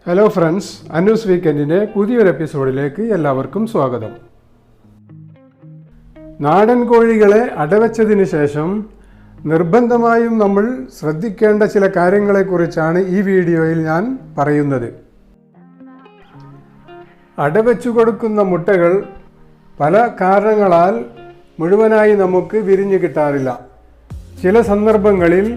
Hello friends, അന്നൂസ് വീക്കെൻഡിൻ്റെ പുതിയൊരു എപ്പിസോഡിലേക്ക് എല്ലാവർക്കും സ്വാഗതം. നാടൻ കോഴികളെ അടവച്ചതിന് ശേഷം നിർബന്ധമായും നമ്മൾ ശ്രദ്ധിക്കേണ്ട ചില കാര്യങ്ങളെക്കുറിച്ചാണ് ഈ വീഡിയോയിൽ ഞാൻ പറയുന്നത്. അടവച്ചു കൊടുക്കുന്ന മുട്ടകൾ പല കാരണങ്ങളാൽ മുഴുവനായി നമുക്ക് വിരിഞ്ഞു കിട്ടാറില്ല. ചില സന്ദർഭങ്ങളിൽ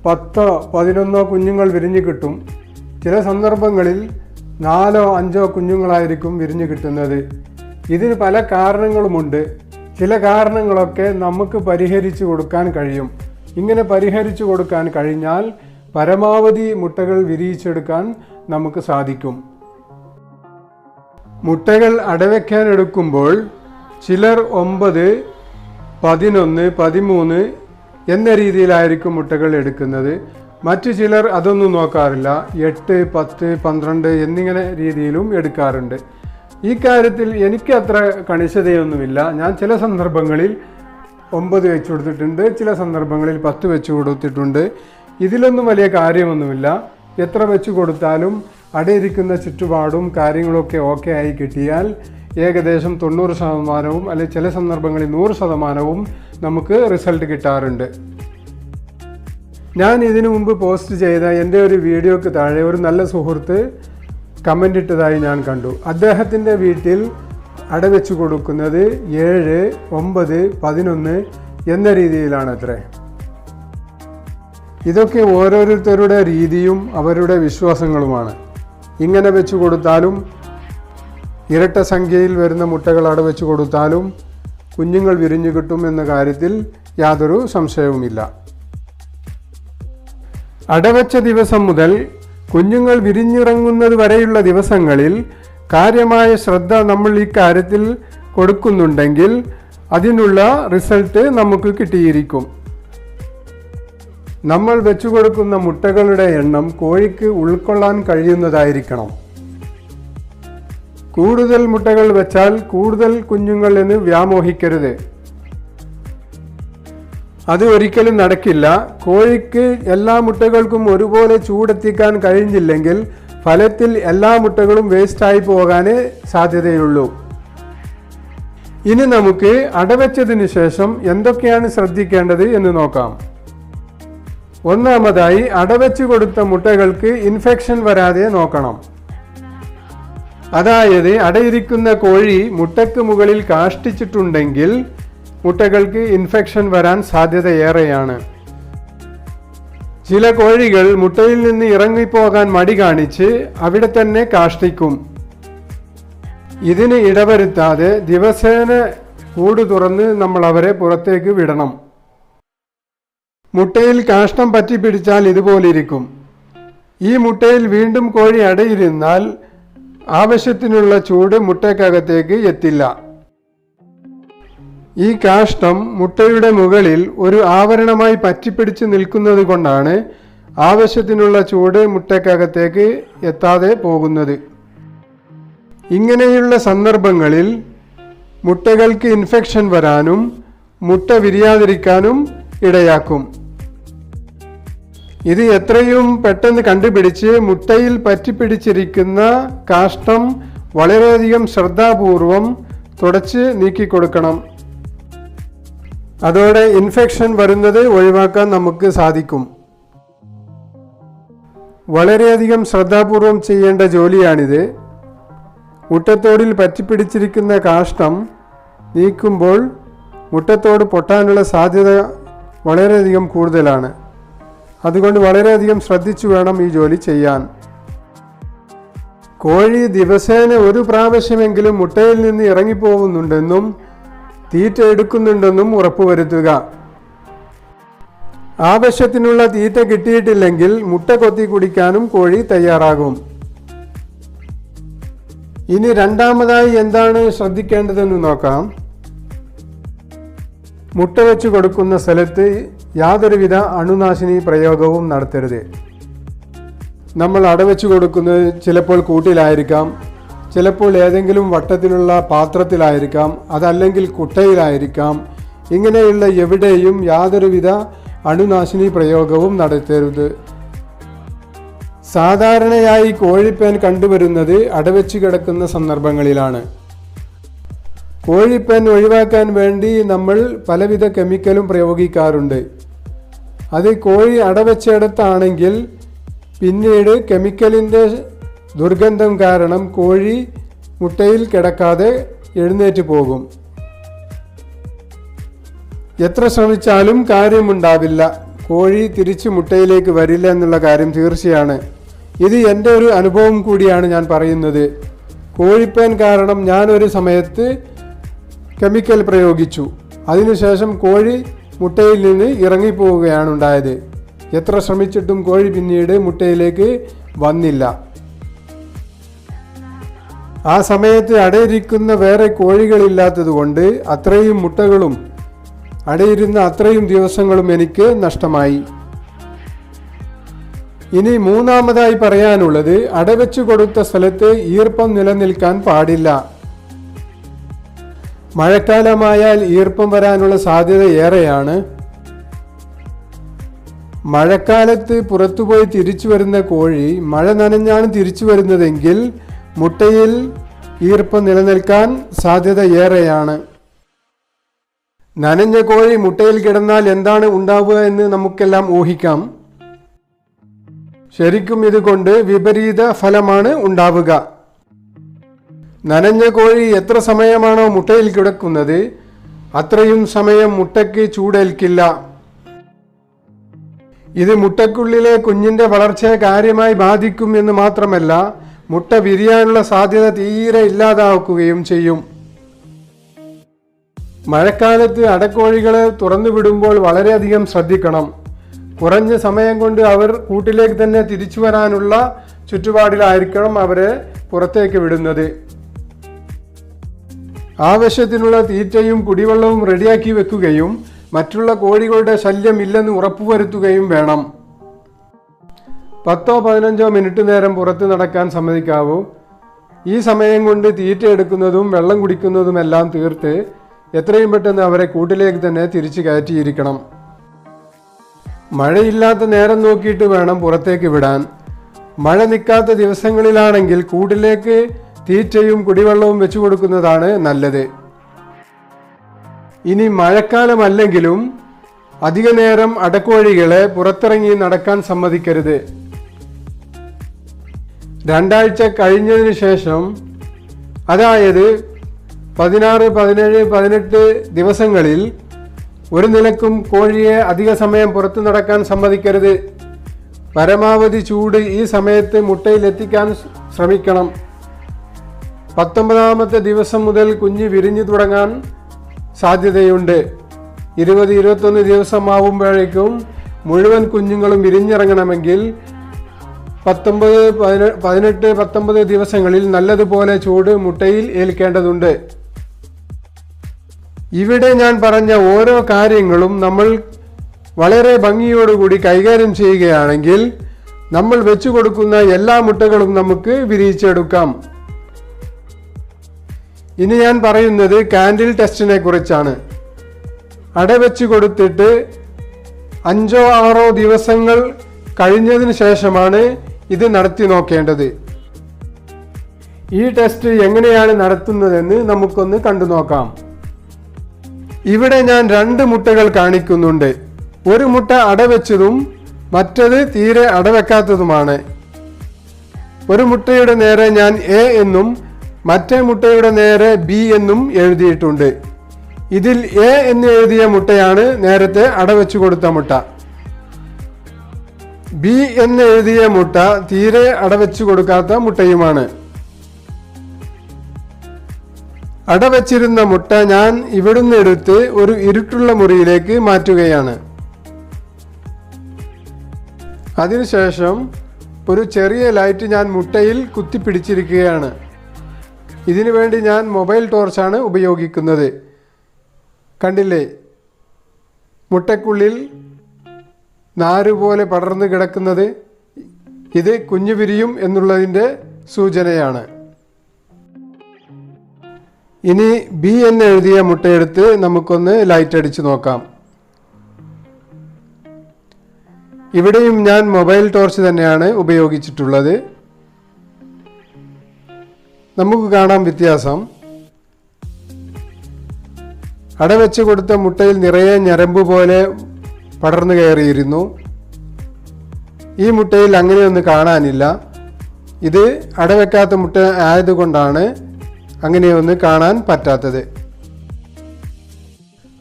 10-11 കുഞ്ഞുങ്ങൾ വിരിഞ്ഞു കിട്ടും. ചില സന്ദർഭങ്ങളിൽ 4-5 കുഞ്ഞുങ്ങളായിരിക്കും വിരിഞ്ഞു കിട്ടുന്നത്. ഇതിന് പല കാരണങ്ങളുമുണ്ട്. ചില കാരണങ്ങളൊക്കെ നമുക്ക് പരിഹരിച്ചു കൊടുക്കാൻ കഴിയും. ഇങ്ങനെ പരിഹരിച്ചു കൊടുക്കാൻ കഴിഞ്ഞാൽ പരമാവധി മുട്ടകൾ വിരിയിച്ചെടുക്കാൻ നമുക്ക് സാധിക്കും. മുട്ടകൾ അടവയ്ക്കാൻ എടുക്കുമ്പോൾ ചിലർ 9, 11, 13 എന്ന രീതിയിലായിരിക്കും മുട്ടകൾ എടുക്കുന്നത്. മറ്റു ചിലർ അതൊന്നും നോക്കാറില്ല. 8, 10, 12 എന്നിങ്ങനെ രീതിയിലും എടുക്കാറുണ്ട്. ഈ കാര്യത്തിൽ എനിക്ക് അത്ര കണിശതയൊന്നുമില്ല. ഞാൻ ചില സന്ദർഭങ്ങളിൽ 9 വെച്ച് കൊടുത്തിട്ടുണ്ട്, ചില സന്ദർഭങ്ങളിൽ 10 വെച്ച് കൊടുത്തിട്ടുണ്ട്. ഇതിലൊന്നും വലിയ കാര്യമൊന്നുമില്ല. എത്ര വെച്ച് കൊടുത്താലും അടയിരിക്കുന്ന ചുറ്റുപാടും കാര്യങ്ങളൊക്കെ ഓക്കെ ആയി കിട്ടിയാൽ ഏകദേശം 90% അല്ലെങ്കിൽ ചില സന്ദർഭങ്ങളിൽ 100% നമുക്ക് റിസൾട്ട് കിട്ടാറുണ്ട്. ഞാൻ ഇതിനു മുമ്പ് പോസ്റ്റ് ചെയ്ത എൻ്റെ ഒരു വീഡിയോക്ക് താഴെ ഒരു നല്ല സുഹൃത്ത് കമൻ്റ് ഇട്ടതായി ഞാൻ കണ്ടു. അദ്ദേഹത്തിൻ്റെ വീട്ടിൽ അടവെച്ചു കൊടുക്കുന്നത് 7, 9, 11 എന്ന രീതിയിലാണ് അത്രേ. ഇതൊക്കെ ഓരോരുത്തരുടെ രീതിയും അവരുടെ വിശ്വാസങ്ങളുമാണ്. ഇങ്ങനെ വെച്ചു കൊടുത്താലും ഇരട്ട സംഖ്യയിൽ വരുന്ന മുട്ടകൾ അടവെച്ചു കൊടുത്താലും കുഞ്ഞുങ്ങൾ വിരിഞ്ഞു കിട്ടും എന്ന കാര്യത്തിൽ യാതൊരു സംശയവുമില്ല. അടവച്ച ദിവസം മുതൽ കുഞ്ഞുങ്ങൾ വിരിഞ്ഞിറങ്ങുന്നത് വരെയുള്ള ദിവസങ്ങളിൽ കാര്യമായ ശ്രദ്ധ നമ്മൾ ഈ കാര്യത്തിൽ കൊടുക്കുന്നുണ്ടെങ്കിൽ അതിനുള്ള റിസൾട്ട് നമുക്ക് കിട്ടിയിരിക്കും. നമ്മൾ വെച്ചു കൊടുക്കുന്ന മുട്ടകളുടെ എണ്ണം കോഴിക്ക് ഉൾക്കൊള്ളാൻ കഴിയുന്നതായിരിക്കണം. കൂടുതൽ മുട്ടകൾ വെച്ചാൽ കൂടുതൽ കുഞ്ഞുങ്ങൾ എന്ന് വ്യാമോഹിക്കരുത്. അത് ഒരിക്കലും നടക്കില്ല. കോഴിക്ക് എല്ലാ മുട്ടകൾക്കും ഒരുപോലെ ചൂടെത്തിക്കാൻ കഴിഞ്ഞില്ലെങ്കിൽ ഫലത്തിൽ എല്ലാ മുട്ടകളും വേസ്റ്റായി പോകാനേ സാധ്യതയുള്ളൂ. ഇനി നമുക്ക് അടവച്ചതിന് ശേഷം എന്തൊക്കെയാണ് ശ്രദ്ധിക്കേണ്ടത് എന്ന് നോക്കാം. ഒന്നാമതായി, അടവച്ചു കൊടുത്ത മുട്ടകൾക്ക് ഇൻഫെക്ഷൻ വരാതെ നോക്കണം. അതായത് അടയിരിക്കുന്ന കോഴി മുട്ടയ്ക്ക് മുകളിൽ കാഷ്ടിച്ചിട്ടുണ്ടെങ്കിൽ മുട്ടകൾക്ക് ഇൻഫെക്ഷൻ വരാൻ സാധ്യതയേറെയാണ്. ചില കോഴികൾ മുട്ടയിൽ നിന്ന് ഇറങ്ങിപ്പോകാൻ മടി കാണിച്ച് അവിടെ തന്നെ കാഷ്ടിക്കും. ഇതിന് ഇടവരുത്താതെ ദിവസേന കൂട് തുറന്ന് നമ്മൾ അവരെ പുറത്തേക്ക് വിടണം. മുട്ടയിൽ കാഷ്ടം പറ്റി പിടിച്ചാൽ ഇതുപോലിരിക്കും. ഈ മുട്ടയിൽ വീണ്ടും കോഴി അടയിരുന്നാൽ ആവശ്യത്തിനുള്ള ചൂട് മുട്ടയ്ക്കകത്തേക്ക് എത്തില്ല. ഈ കാഷ്ടം മുട്ടയുടെ മുകളിൽ ഒരു ആവരണമായി പറ്റിപ്പിടിച്ച് നിൽക്കുന്നത് കൊണ്ടാണ് ആവശ്യത്തിനുള്ള ചൂട് മുട്ടയ്ക്കകത്തേക്ക് എത്താതെ പോകുന്നത്. ഇങ്ങനെയുള്ള സന്ദർഭങ്ങളിൽ മുട്ടകൾക്ക് ഇൻഫെക്ഷൻ വരാനും മുട്ട വിരിയാതിരിക്കാനും ഇടയാക്കും. ഇത് എത്രയും പെട്ടെന്ന് കണ്ടുപിടിച്ച് മുട്ടയിൽ പറ്റിപ്പിടിച്ചിരിക്കുന്ന കാഷ്ടം വളരെയധികം ശ്രദ്ധാപൂർവം തുടച്ച് നീക്കിക്കൊടുക്കണം. അതോടെ ഇൻഫെക്ഷൻ വരുന്നത് ഒഴിവാക്കാൻ നമുക്ക് സാധിക്കും. വളരെയധികം ശ്രദ്ധാപൂർവം ചെയ്യേണ്ട ജോലിയാണിത്. മുട്ടത്തോടിൽ പറ്റിപ്പിടിച്ചിരിക്കുന്ന കാഷ്ടം നീക്കുമ്പോൾ മുട്ടത്തോട് പൊട്ടാനുള്ള സാധ്യത വളരെയധികം കൂടുതലാണ്. അതുകൊണ്ട് വളരെയധികം ശ്രദ്ധിച്ചു വേണം ഈ ജോലി ചെയ്യാൻ. കോഴി ദിവസേന ഒരു പ്രാവശ്യമെങ്കിലും മുട്ടയിൽ നിന്ന് ഇറങ്ങിപ്പോകുന്നുണ്ടെന്നും തീറ്റ എടുക്കുന്നുണ്ടെന്നും ഉറപ്പുവരുത്തുക. ആവശ്യത്തിനുള്ള തീറ്റ കിട്ടിയിട്ടില്ലെങ്കിൽ മുട്ട കൊത്തി കുടിക്കാനും കോഴി തയ്യാറാകും. ഇനി രണ്ടാമതായി എന്താണ് ശ്രദ്ധിക്കേണ്ടതെന്ന് നോക്കാം. മുട്ട വെച്ച് കൊടുക്കുന്ന സ്ഥലത്ത് യാതൊരുവിധ അണുനാശിനി പ്രയോഗവും നടത്തരുത്. നമ്മൾ അടവെച്ചു കൊടുക്കുന്നത് ചിലപ്പോൾ കൂട്ടിലായിരിക്കാം, ചിലപ്പോൾ ഏതെങ്കിലും വട്ടത്തിലുള്ള പാത്രത്തിലായിരിക്കാം, അതല്ലെങ്കിൽ കുട്ടയിലായിരിക്കാം. ഇങ്ങനെയുള്ള എവിടെയും യാതൊരുവിധ അണുനാശിനി പ്രയോഗവും നടത്തരുത്. സാധാരണയായി കോഴിപ്പേൻ കണ്ടുവരുന്നത് അടവെച്ച് കിടക്കുന്ന സന്ദർഭങ്ങളിലാണ്. കോഴിപ്പേൻ ഒഴിവാക്കാൻ വേണ്ടി നമ്മൾ പലവിധ കെമിക്കലും പ്രയോഗിക്കാറുണ്ട്. അത് കോഴി അടവെച്ചിടത്താണെങ്കിൽ പിന്നീട് കെമിക്കലിൻ്റെ ദുർഗന്ധം കാരണം കോഴി മുട്ടയിൽ കിടക്കാതെ എഴുന്നേറ്റ് പോകും. എത്ര ശ്രമിച്ചാലും കാര്യമുണ്ടാവില്ല. കോഴി തിരിച്ച് മുട്ടയിലേക്ക് വരില്ല എന്നുള്ള കാര്യം തീർച്ചയാണ്. ഇത് എൻ്റെ ഒരു അനുഭവം കൂടിയാണ് ഞാൻ പറയുന്നത്. കോഴിപ്പേൻ കാരണം ഞാനൊരു സമയത്ത് കെമിക്കൽ പ്രയോഗിച്ചു. അതിനുശേഷം കോഴി മുട്ടയിൽ നിന്ന് ഇറങ്ങിപ്പോവുകയാണ് ഉണ്ടായത്. എത്ര ശ്രമിച്ചിട്ടും കോഴി പിന്നീട് മുട്ടയിലേക്ക് വന്നില്ല. ആ സമയത്ത് അടയിരിക്കുന്ന വേറെ കോഴികളില്ലാത്തത് കൊണ്ട് അത്രയും മുട്ടകളും അടയിരുന്ന അത്രയും ദിവസങ്ങളും എനിക്ക് നഷ്ടമായി. ഇനി മൂന്നാമതായി പറയാനുള്ളത്, അടവെച്ചു കൊടുത്ത സ്ഥലത്ത് ഈർപ്പം നിലനിൽക്കാൻ പാടില്ല. മഴക്കാലമായാൽ ഈർപ്പം വരാനുള്ള സാധ്യത ഏറെയാണ്. മഴക്കാലത്ത് പുറത്തുപോയി തിരിച്ചു വരുന്ന കോഴി മഴ നനഞ്ഞാണ് തിരിച്ചു വരുന്നതെങ്കിൽ മുട്ടയിൽ ഈർപ്പം നിലനിൽക്കാൻ സാധ്യത ഏറെയാണ്. നനഞ്ഞ കോഴി മുട്ടയിൽ കിടന്നാൽ എന്താണ് ഉണ്ടാവുക എന്ന് നമുക്കെല്ലാം ഊഹിക്കാം. ശരിക്കും ഇതുകൊണ്ട് വിപരീത ഫലമാണ് ഉണ്ടാവുക. നനഞ്ഞ കോഴി എത്ര സമയമാണോ മുട്ടയിൽ കിടക്കുന്നത് അത്രയും സമയം മുട്ടയ്ക്ക് ചൂടേൽക്കില്ല. ഇത് മുട്ടയ്ക്കുള്ളിലെ കുഞ്ഞിൻ്റെ വളർച്ചയെ കാര്യമായി ബാധിക്കും എന്ന് മാത്രമല്ല, മുട്ട വിരിയാനുള്ള സാധ്യത തീരെ ഇല്ലാതാക്കുകയും ചെയ്യും. മഴക്കാലത്ത് അടക്കോഴികളെ തുറന്നു വിടുമ്പോൾ വളരെയധികം ശ്രദ്ധിക്കണം. കുറഞ്ഞ സമയം കൊണ്ട് അവർ കൂട്ടിലേക്ക് തന്നെ തിരിച്ചു വരാനുള്ള ചുറ്റുപാടിലായിരിക്കണം അവരെ പുറത്തേക്ക് വിടുന്നത്. ആവശ്യത്തിനുള്ള തീറ്റയും കുടിവെള്ളവും റെഡിയാക്കി വെക്കുകയും മറ്റുള്ള കോഴികളുടെ ശല്യം ഇല്ലെന്ന് ഉറപ്പുവരുത്തുകയും വേണം. 10-15 മിനിറ്റ് നേരം പുറത്ത് നടക്കാൻ സമ്മതിക്കാവൂ. ഈ സമയം കൊണ്ട് തീറ്റ എടുക്കുന്നതും വെള്ളം കുടിക്കുന്നതുമെല്ലാം തീർത്ത് എത്രയും പെട്ടെന്ന് അവരെ കൂട്ടിലേക്ക് തന്നെ തിരിച്ചു കയറ്റിയിരിക്കണം. മഴയില്ലാത്ത നേരം നോക്കിയിട്ട് വേണം പുറത്തേക്ക് വിടാൻ. മഴ നിൽക്കാത്ത ദിവസങ്ങളിലാണെങ്കിൽ കൂട്ടിലേക്ക് തീറ്റയും കുടിവെള്ളവും വെച്ചു കൊടുക്കുന്നതാണ് നല്ലത്. ഇനി മഴക്കാലമല്ലെങ്കിലും അധിക നേരം അടക്കോഴികളെ പുറത്തിറങ്ങി നടക്കാൻ സമ്മതിക്കരുത്. 2 ആഴ്ച കഴിഞ്ഞതിന് ശേഷം, അതായത് 16, 17, 18 ദിവസങ്ങളിൽ ഒരു നിലക്കും കോഴിയെ അധിക സമയം പുറത്തു നടക്കാൻ സമ്മതിക്കരുത്. പരമാവധി ചൂട് ഈ സമയത്ത് മുട്ടയിലെത്തിക്കാൻ ശ്രമിക്കണം. 19ാമത്തെ ദിവസം മുതൽ കുഞ്ഞ് വിരിഞ്ഞു തുടങ്ങാൻ സാധ്യതയുണ്ട്. 20-21 ദിവസമാവുമ്പോഴേക്കും മുഴുവൻ കുഞ്ഞുങ്ങളും വിരിഞ്ഞിറങ്ങണമെങ്കിൽ 18-19 ദിവസങ്ങളിൽ നല്ലതുപോലെ ചൂട് മുട്ടയിൽ ഏൽക്കേണ്ടതുണ്ട്. ഇവിടെ ഞാൻ പറഞ്ഞ ഓരോ കാര്യങ്ങളും നമ്മൾ വളരെ ഭംഗിയോടുകൂടി കൈകാര്യം ചെയ്യുകയാണെങ്കിൽ നമ്മൾ വെച്ചു കൊടുക്കുന്ന എല്ലാ മുട്ടകളും നമുക്ക് വിരിയിച്ചെടുക്കാം. ഇനി ഞാൻ പറയുന്നത് കാൻഡിൽ ടെസ്റ്റിനെ കുറിച്ചാണ്. അടവെച്ച് കൊടുത്തിട്ട് 5-6 ദിവസങ്ങൾ കഴിഞ്ഞതിന് ശേഷമാണ് ഇത് നടത്തി നോക്കേണ്ടത്. ഈ ടെസ്റ്റ് എങ്ങനെയാണ് നടത്തുന്നതെന്ന് നമുക്കൊന്ന് കണ്ടു നോക്കാം. ഇവിടെ ഞാൻ 2 മുട്ടകൾ കാണിക്കുന്നുണ്ട്. ഒരു മുട്ട അടവെച്ചതും മറ്റത് തീരെ അടവെക്കാത്തതുമാണ്. ഒരു മുട്ടയുടെ നേരെ ഞാൻ എ എന്നും മറ്റേ മുട്ടയുടെ നേരെ ബി എന്നും എഴുതിയിട്ടുണ്ട്. ഇതിൽ എ എന്ന് എഴുതിയ മുട്ടയാണ് നേരത്തെ അടവെച്ചു കൊടുത്ത മുട്ട. ബി എന്ന് എഴുതിയ മുട്ട തീരെ അടവെച്ചു കൊടുക്കാത്ത മുട്ടയുമാണ്. അടവെച്ചിരുന്ന മുട്ട ഞാൻ ഇവിടുന്ന് എടുത്ത് ഒരു ഇരുട്ടുള്ള മുറിയിലേക്ക് മാറ്റുകയാണ്. അതിനുശേഷം ഒരു ചെറിയ ലൈറ്റ് ഞാൻ മുട്ടയിൽ കുത്തിപ്പിടിച്ചിരിക്കുകയാണ്. ഇതിനു വേണ്ടി ഞാൻ മൊബൈൽ ടോർച്ചാണ് ഉപയോഗിക്കുന്നത്. കണ്ടില്ലേ, മുട്ടയ്ക്കുള്ളിൽ നാരുപോലെ പടർന്നു കിടക്കുന്നത്? ഇത് കുഞ്ഞു വിരിയും എന്നുള്ളതിൻ്റെ സൂചനയാണ്. ഇനി ബി എന്ന് എഴുതിയ മുട്ടയെടുത്ത് നമുക്കൊന്ന് ലൈറ്റ് അടിച്ച് നോക്കാം. ഇവിടെയും ഞാൻ മൊബൈൽ ടോർച്ച് തന്നെയാണ് ഉപയോഗിച്ചിട്ടുള്ളത്. നമുക്ക് കാണാം വ്യത്യാസം. അടവെച്ച് കൊടുത്ത മുട്ടയിൽ നിറയെ ഞരമ്പ് പോലെ പടർന്നു കയറിയിരുന്നു. ഈ മുട്ടയിൽ അങ്ങനെയൊന്നും കാണാനില്ല. ഇത് അടവെക്കാത്ത മുട്ട ആയതുകൊണ്ടാണ് അങ്ങനെയൊന്നും കാണാൻ പറ്റാത്തത്.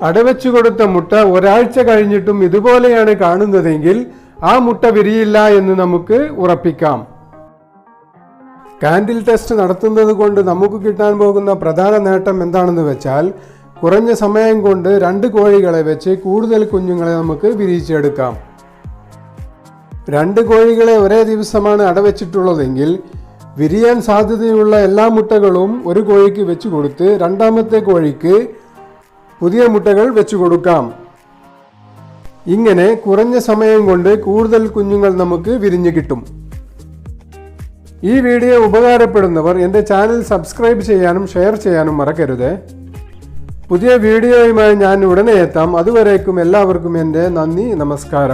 അടവെച്ചു കൊടുത്ത മുട്ട ഒരാഴ്ച കഴിഞ്ഞിട്ടും ഇതുപോലെയാണ് കാണുന്നതെങ്കിൽ ആ മുട്ട വിരിയില്ല എന്ന് നമുക്ക് ഉറപ്പിക്കാം. കാൻഡിൽ ടെസ്റ്റ് നടത്തുന്നത് കൊണ്ട് നമുക്ക് കിട്ടാൻ പോകുന്ന പ്രധാന നേട്ടം എന്താണെന്ന് വെച്ചാൽ, കുറഞ്ഞ സമയം കൊണ്ട് 2 കോഴികളെ വെച്ച് കൂടുതൽ കുഞ്ഞുങ്ങളെ നമുക്ക് വിരിയിച്ചെടുക്കാം. 2 കോഴികളെ ഒരേ ദിവസമാണ് അടവെച്ചിട്ടുള്ളതെങ്കിൽ വിരിയാൻ സാധ്യതയുള്ള എല്ലാ മുട്ടകളും ഒരു കോഴിക്ക് വെച്ചു കൊടുത്ത് രണ്ടാമത്തെ കോഴിക്ക് പുതിയ മുട്ടകൾ വെച്ചു കൊടുക്കാം. ഇങ്ങനെ കുറഞ്ഞ സമയം കൊണ്ട് കൂടുതൽ കുഞ്ഞുങ്ങൾ നമുക്ക് വിരിഞ്ഞു കിട്ടും. ഈ വീഡിയോ ഉപകാരപ്പെടുന്നവർ എൻ്റെ ചാനൽ സബ്സ്ക്രൈബ് ചെയ്യാനും ഷെയർ ചെയ്യാനും മറക്കരുത്. പുതിയ വീഡിയോയുമായി ഞാൻ ഉടനെ എത്താം. അതുവരേക്കും എല്ലാവർക്കും എൻ്റെ നന്ദി, നമസ്കാരം.